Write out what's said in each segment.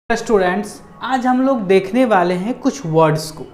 Students, आज हम लोग देखने वाले हैं कुछ वर्ड्स को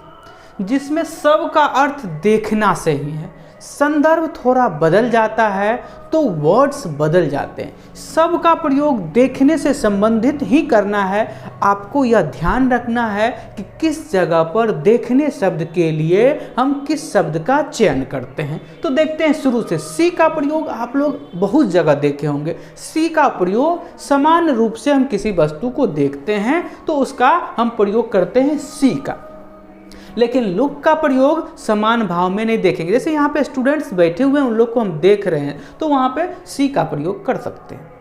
जिसमें सब का अर्थ देखना से ही है। संदर्भ थोड़ा बदल जाता है तो वर्ड्स बदल जाते हैं। सब का प्रयोग देखने से संबंधित ही करना है। आपको यह ध्यान रखना है कि किस जगह पर देखने शब्द के लिए हम किस शब्द का चयन करते हैं। तो देखते हैं शुरू से। सी का प्रयोग आप लोग बहुत जगह देखे होंगे। सी का प्रयोग सामान्य रूप से हम किसी वस्तु को देखते हैं तो उसका हम प्रयोग करते हैं सी का, लेकिन लुक का प्रयोग समान भाव में नहीं देखेंगे। जैसे यहाँ पे स्टूडेंट्स बैठे हुए हैं, उन लोग को हम देख रहे हैं तो वहाँ पे सी का प्रयोग कर सकते हैं।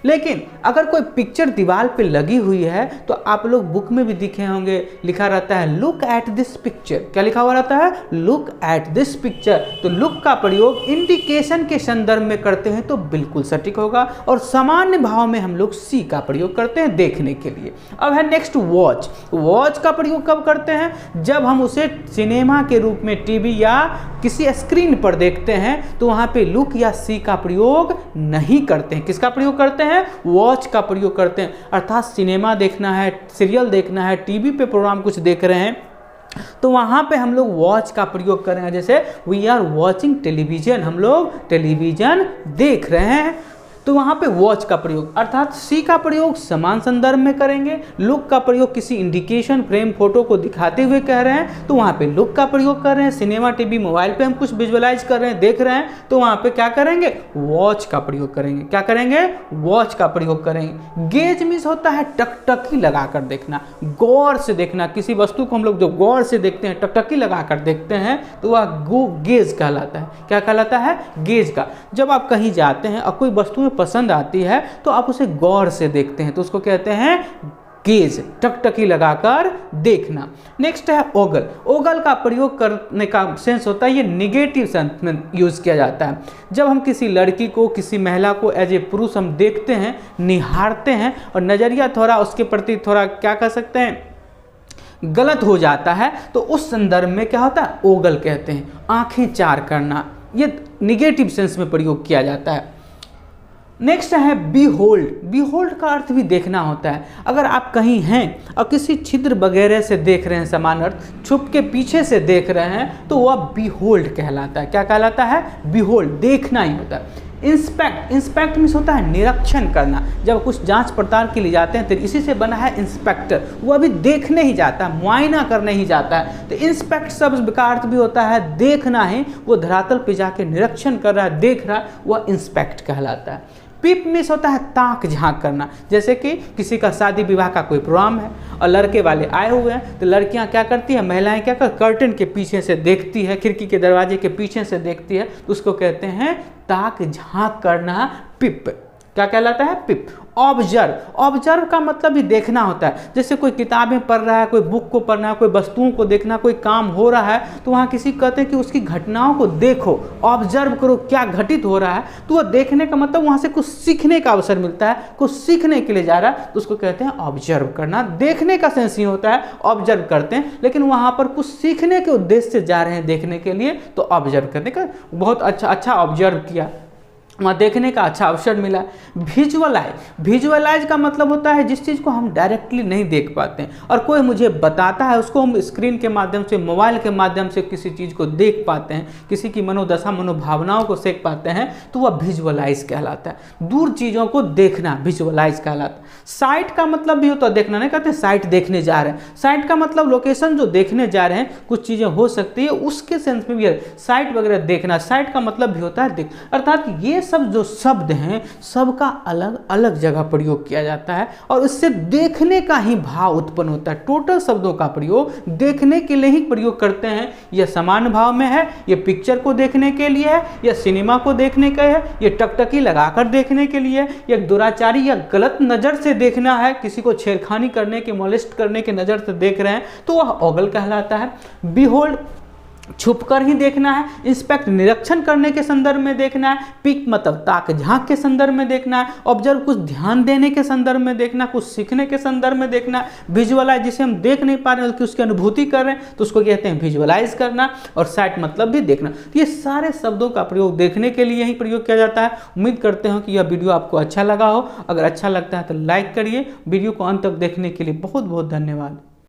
लेकिन अगर कोई पिक्चर दीवार पे लगी हुई है तो आप लोग बुक में भी दिखे होंगे, लिखा रहता है लुक एट दिस पिक्चर। क्या लिखा हुआ रहता है? Look at this picture. तो लुक का प्रयोग इंडिकेशन के संदर्भ में करते हैं तो बिल्कुल सटीक होगा, और सामान्य भाव में हम लोग सी का प्रयोग करते हैं देखने के लिए। अब है नेक्स्ट वॉच। वॉच का प्रयोग कब करते हैं? जब हम उसे सिनेमा के रूप में टीवी या किसी स्क्रीन पर देखते हैं तो वहाँ पे लुक या सी का प्रयोग नहीं करते हैं। किसका प्रयोग करते हैं? वॉच का प्रयोग करते हैं। अर्थात सिनेमा देखना है, सीरियल देखना है, टीवी पे प्रोग्राम कुछ देख रहे हैं तो वहां पे हम लोग वॉच का प्रयोग करेंगे। जैसे वी आर वॉचिंग टेलीविजन, हम लोग टेलीविजन देख रहे हैं तो वहाँ पे वॉच का प्रयोग। अर्थात सी का प्रयोग समान संदर्भ में करेंगे। लुक का प्रयोग किसी इंडिकेशन, फ्रेम, फोटो को दिखाते हुए कह रहे हैं तो वहाँ पे लुक का प्रयोग कर रहे हैं। सिनेमा, टीवी, मोबाइल पे हम कुछ विजुअलाइज कर रहे हैं, देख रहे हैं तो वहाँ पे क्या करेंगे? वॉच का प्रयोग करेंगे। क्या करेंगे? वॉच का प्रयोग करेंगे। गेज मीन्स होता है टकटकी लगा कर देखना, गौर से देखना। किसी वस्तु को हम लोग जो गौर से देखते हैं, टकटकी लगा कर देखते हैं तो वह गेज कहलाता है। क्या कहलाता है? गेज का। जब आप कहीं जाते हैं और कोई वस्तु पसंद आती है तो आप उसे गौर से देखते हैं तो उसको कहते हैं गेज, टकटकी लगाकर देखना। नेक्स्ट है ओगल। ओगल का प्रयोग करने का सेंस होता है, ये निगेटिव सेंस में यूज किया जाता है। जब हम किसी लड़की को, किसी महिला को एज ए पुरुष हम देखते हैं, निहारते हैं और नजरिया थोड़ा उसके प्रति थोड़ा क्या कह सकते हैं, गलत हो जाता है तो उस संदर्भ में क्या होता है? ओगल कहते हैं। आंखें चार करना, ये निगेटिव सेंस में प्रयोग किया जाता है। नेक्स्ट है बीहोल्ड। बीहोल्ड का अर्थ भी देखना होता है। अगर आप कहीं हैं और किसी छिद्र वगैरह से देख रहे हैं, समान अर्थ छुप के पीछे से देख रहे हैं तो वह बीहोल्ड कहलाता है। क्या कहलाता है? बीहोल्ड, देखना ही होता है। इंस्पेक्ट। इंस्पेक्ट मीन्स होता है निरीक्षण करना। जब कुछ जांच पड़ताल के लिए जाते हैं तो इसी से बना है इंस्पेक्टर। वो अभी देखने ही जाता है, मुआयना करने ही जाता है। तो इंस्पेक्ट शब्द का अर्थ भी होता है देखना ही। वो धरातल पे जाके निरीक्षण कर रहा है, देख रहा है, वह इंस्पेक्ट कहलाता है। पीप मीन्स होता है ताक झांक करना। जैसे कि किसी का शादी विवाह का कोई प्रोग्राम है और लड़के वाले आए हुए हैं तो लड़कियां क्या करती हैं, महिलाएं क्या कर, कर्टन के पीछे से देखती है, खिड़की के दरवाजे के पीछे से देखती है तो उसको कहते हैं ताक झांक करना, पिप। क्या कहलाता है? पिप। ऑब्जर्व। ऑब्जर्व का मतलब भी देखना होता है। जैसे कोई किताबें पढ़ रहा है, कोई बुक को पढ़ना है, कोई वस्तुओं को देखना, कोई काम हो रहा है तो वहाँ किसी कहते हैं कि उसकी घटनाओं को देखो, ऑब्जर्व करो क्या घटित हो रहा है। तो वह देखने का मतलब वहाँ से कुछ सीखने का अवसर मिलता है, कुछ सीखने के लिए जा रहा है तो उसको कहते हैं ऑब्जर्व करना। देखने का सेंस ही होता है, ऑब्जर्व करते हैं, लेकिन वहाँ पर कुछ सीखने के उद्देश्य से जा रहे हैं देखने के लिए तो ऑब्जर्व करने का। बहुत अच्छा ऑब्जर्व किया, वहाँ देखने का अच्छा अवसर मिला। विजुअलाइज। विजुअलाइज का मतलब होता है जिस चीज़ को हम डायरेक्टली नहीं देख पाते हैं और कोई मुझे बताता है, उसको हम स्क्रीन के माध्यम से, मोबाइल के माध्यम से किसी चीज़ को देख पाते हैं, किसी की मनोदशा, मनोभावनाओं को सेक पाते हैं तो वह विजुअलाइज कहलाता है। दूर चीज़ों को देखना विजुअलाइज कहलाता है। साइट का मतलब भी होता है देखना, नहीं कहते साइट देखने जा रहे हैं। साइट का मतलब लोकेशन जो देखने जा रहे हैं, कुछ चीज़ें हो सकती है उसके सेंस में भी है साइट वगैरह देखना। साइट का मतलब भी होता है देख। अर्थात ये सब जो शब्द हैं सबका अलग अलग जगह प्रयोग किया जाता है और इससे देखने का ही भाव उत्पन्न होता है। टोटल शब्दों का प्रयोग देखने के लिए ही प्रयोग करते हैं। यह समान भाव में है, यह पिक्चर को देखने के लिए है, यह सिनेमा को देखने का है, यह टकटकी लगाकर देखने के लिए, यह दुराचारी या गलत नज़र से देखना है, किसी को छेड़खानी करने के, मोलेस्ट करने के नज़र से देख रहे हैं तो वह ओगल कहलाता है। बीहोल्ड छुपकर ही देखना है, इंस्पेक्ट निरीक्षण करने के संदर्भ में देखना है, पिक मतलब ताक झांक के संदर्भ में देखना है, ऑब्जर्व कुछ ध्यान देने के संदर्भ में देखना, कुछ सीखने के संदर्भ में देखना है, विजुअलाइज जिसे हम देख नहीं पा रहे हैं उसकी अनुभूति कर रहे हैं तो उसको कहते हैं विजुअलाइज करना, और साइट मतलब भी देखना। तो ये सारे शब्दों का प्रयोग देखने के लिए ही प्रयोग किया जाता है। उम्मीद करते हो कि यह वीडियो आपको अच्छा लगा हो। अगर अच्छा लगता है तो लाइक करिए। वीडियो को अंत तक देखने के लिए बहुत बहुत धन्यवाद।